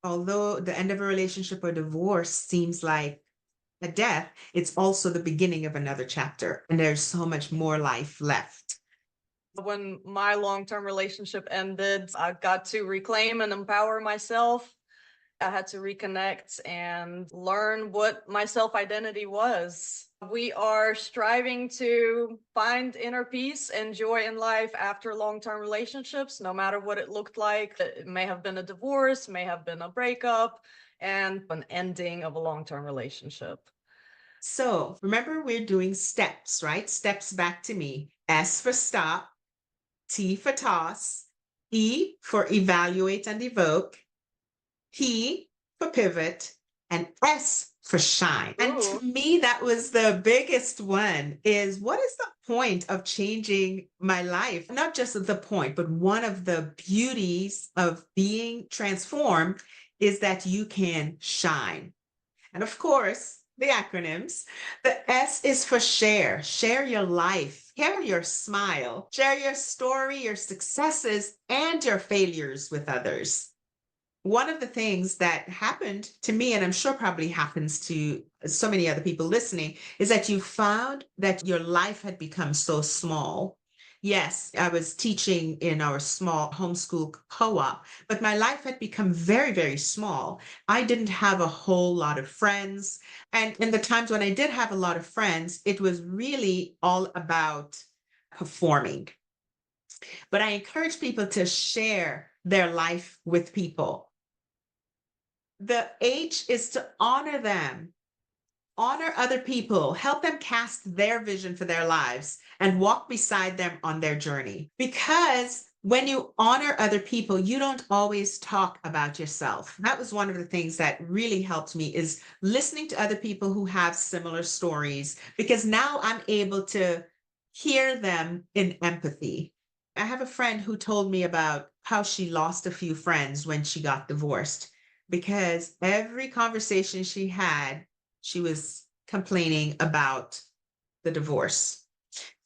Although the end of a relationship or divorce seems like a death, it's also the beginning of another chapter. And there's so much more life left. When my long-term relationship ended, I got to reclaim and empower myself. I had to reconnect and learn what my self-identity was. We are striving to find inner peace and joy in life after long-term relationships, no matter what it looked like. It may have been a divorce, may have been a breakup, and an ending of a long-term relationship. So remember, we're doing steps, right? Steps back to me. S for stop, T for toss, E for evaluate and evoke, P for pivot, and S for shine. And to Ooh. me, that was the biggest one is what is the point of changing my life? Not just the point, but one of the beauties of being transformed is that you can shine. And of course, the acronyms. The S is for share. Share your life, share your smile, share your story, your successes, and your failures with others. One of the things that happened to me, and I'm sure probably happens to so many other people listening, is that you found that your life had become so small. Yes, I was teaching in our small homeschool co-op, but my life had become very, very small. I didn't have a whole lot of friends. And in the times when I did have a lot of friends, it was really all about performing. But I encourage people to share their life with people. The H is to honor them, honor other people, help them cast their vision for their lives and walk beside them on their journey. Because when you honor other people, you don't always talk about yourself. That was one of the things that really helped me is listening to other people who have similar stories, because now I'm able to hear them in empathy. I have a friend who told me about how she lost a few friends when she got divorced because every conversation she had, she was complaining about the divorce.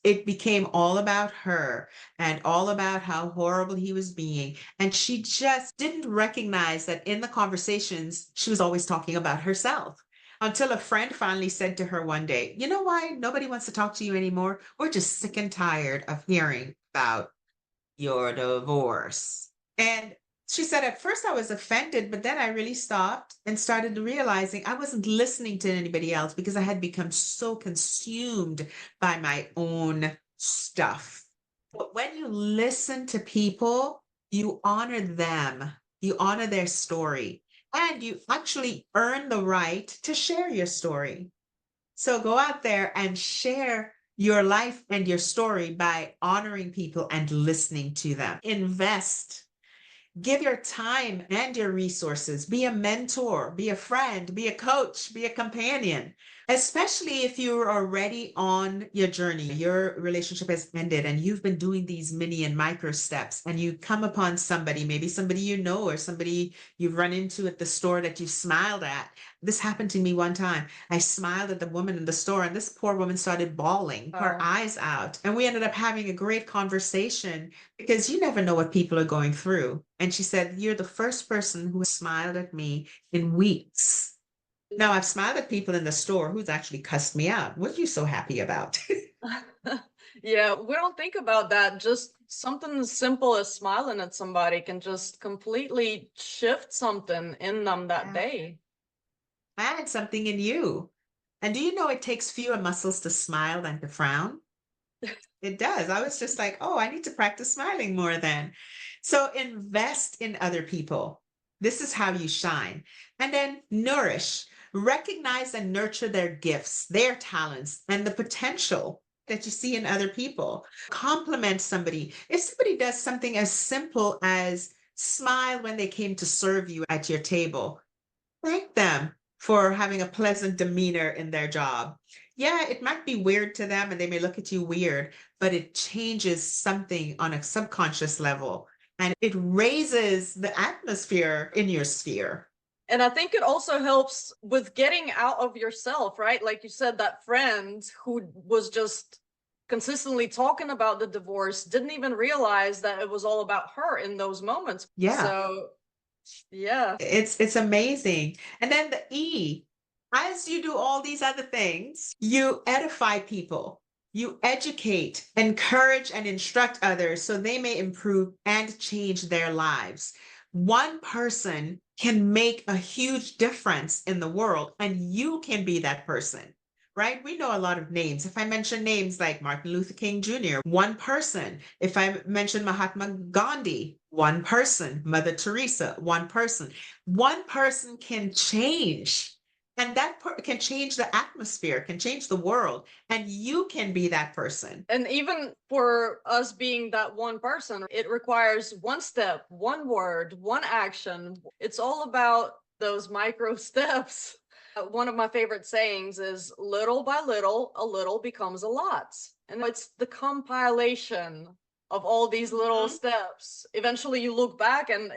It became all about her and all about how horrible he was being. And she just didn't recognize that in the conversations, she was always talking about herself. Until a friend finally said to her one day, "You know why nobody wants to talk to you anymore? We're just sick and tired of hearing about your divorce." And she said, at first I was offended, but then I really stopped and started realizing I wasn't listening to anybody else because I had become so consumed by my own stuff. But when you listen to people, you honor them, you honor their story, and you actually earn the right to share your story. So go out there and share your life and your story by honoring people and listening to them. Invest. Give your time and your resources. Be a mentor, be a friend, be a coach, be a companion, especially if you're already on your journey. Your relationship has ended and you've been doing these mini and micro steps, and you come upon somebody, maybe somebody you know or somebody you've run into at the store that you smiled at. This happened to me one time. I smiled at the woman in the store, and this poor woman started bawling her Oh. eyes out. And we ended up having a great conversation because you never know what people are going through. And she said, "You're the first person who smiled at me in weeks." Now, I've smiled at people in the store who's actually cussed me out. What are you so happy about? Yeah, we don't think about that. Just something as simple as smiling at somebody can just completely shift something in them that Yeah. day. And something in you. And do you know it takes fewer muscles to smile than to frown? It does. I was just like, oh, I need to practice smiling more then. So invest in other people. This is how you shine. And then nourish, recognize and nurture their gifts, their talents, and the potential that you see in other people. Compliment somebody. If somebody does something as simple as smile when they came to serve you at your table, thank them for having a pleasant demeanor in their job. Yeah, it might be weird to them and they may look at you weird, but it changes something on a subconscious level and it raises the atmosphere in your sphere. And I think it also helps with getting out of yourself, right? Like you said, that friend who was just consistently talking about the divorce didn't even realize that it was all about her in those moments. Yeah. So Yeah. It's amazing. And then the E, as you do all these other things, you edify people, you educate, encourage, and instruct others so they may improve and change their lives. One person can make a huge difference in the world, and you can be that person. Right? We know a lot of names. If I mention names like Martin Luther King Jr., one person. If I mention Mahatma Gandhi, one person. Mother Teresa, one person can change, and can change the atmosphere, can change the world, and you can be that person. And even for us being that one person, it requires one step, one word, one action. It's all about those micro steps. One of my favorite sayings is little by little, a little becomes a lot. And it's the compilation of all these little Mhm. steps. Eventually you look back and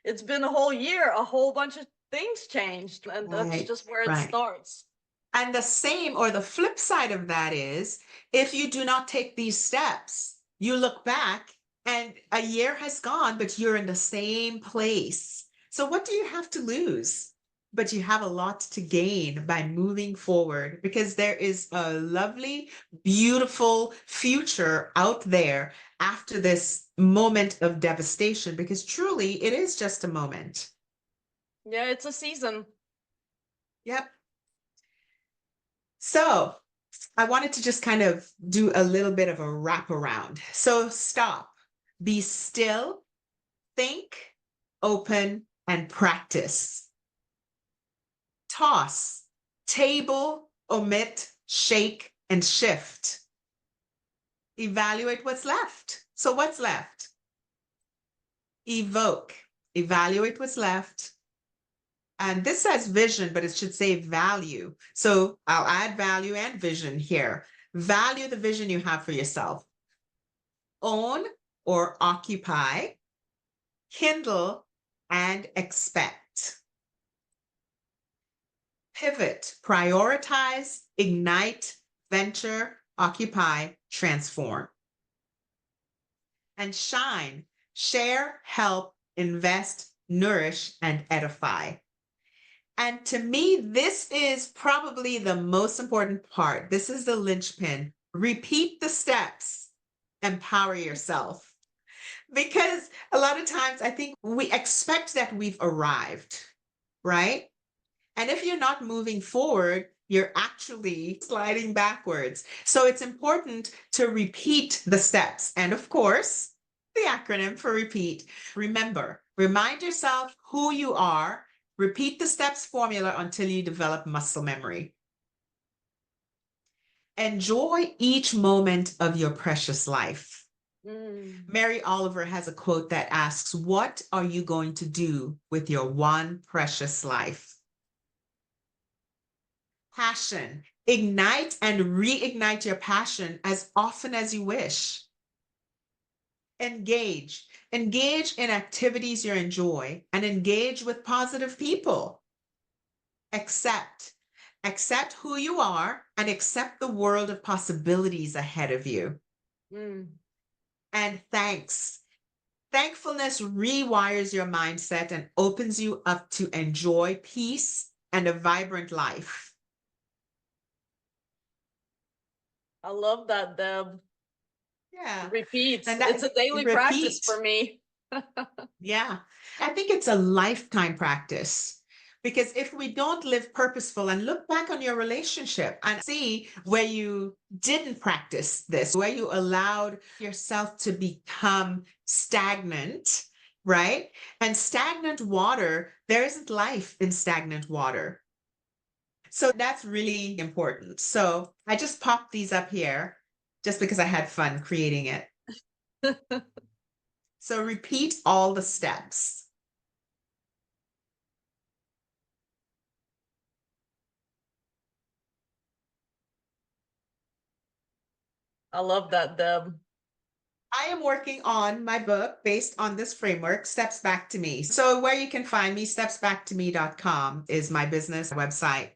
it's been a whole year, a whole bunch of things changed. And that's Right, just where it right. starts. And the same or the flip side of that is if you do not take these steps, you look back and a year has gone, but you're in the same place. So, what do you have to lose? But you have a lot to gain by moving forward because there is a lovely, beautiful future out there after this moment of devastation, because truly it is just a moment. Yeah, it's a season. Yep. So, I wanted to just kind of do a little bit of a wraparound. So stop, be still, think, open, and practice. Toss, table, omit, shake, and shift. Evaluate what's left. So what's left? Evoke, evaluate what's left. And this says vision, but it should say value. So I'll add value and vision here. Value the vision you have for yourself. Own or occupy, kindle, and expect. Pivot, prioritize, ignite, venture, occupy, transform. And shine, share, help, invest, nourish, and edify. And to me, this is probably the most important part. This is the linchpin. Repeat the steps, empower yourself. Because a lot of times I think we expect that we've arrived, right? And if you're not moving forward, you're actually sliding backwards. So it's important to repeat the steps. And of course, the acronym for repeat. Remember, remind yourself who you are. Repeat the steps formula until you develop muscle memory. Enjoy each moment of your precious life. Mm. Mary Oliver has a quote that asks, what are you going to do with your one precious life? Passion. Ignite and reignite your passion as often as you wish. Engage. Engage in activities you enjoy and engage with positive people. Accept. Accept who you are and accept the world of possibilities ahead of you. Mm. And thanks. Thankfulness rewires your mindset and opens you up to enjoy peace and a vibrant life. I love that, Deb. Yeah. Repeats. And It's that a daily practice repeat. for me. Yeah. I think it's a lifetime practice because if we don't live purposeful and look back on your relationship and see where you didn't practice this, where you allowed yourself to become stagnant, right? And stagnant water, there isn't life in stagnant water. So that's really important. So I just popped these up here just because I had fun creating it. So repeat all the steps. I love that, Deb. I am working on my book based on this framework, Steps Back to Me. So where you can find me, stepsbacktome.com is my business website.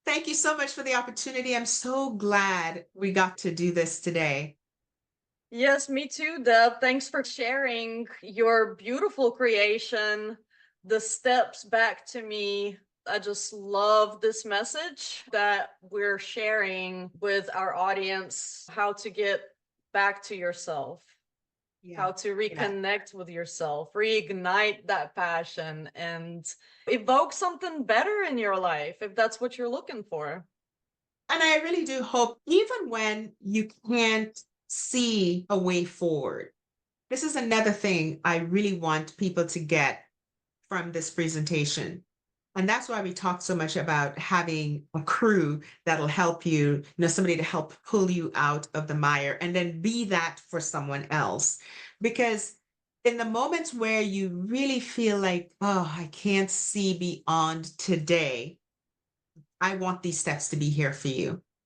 Thank you so much for the opportunity. I'm so glad we got to do this today. Yes, me too, Deb. Thanks for sharing your beautiful creation the steps back to me. I just love this message that we're sharing with our audience, how to get back to yourself, Yeah. how to Yeah. reconnect with yourself, reignite that passion, and evoke something better in your life if that's what you're looking for. And I really do hope, even when you can't see a way forward, this is another thing I really want people to get from this presentation. And that's why we talked so much about having a crew that'll help you, somebody to help pull you out of the mire and then be that for someone else. Because in the moments where you really feel like, oh, I can't see beyond today, I want these steps to be here for you.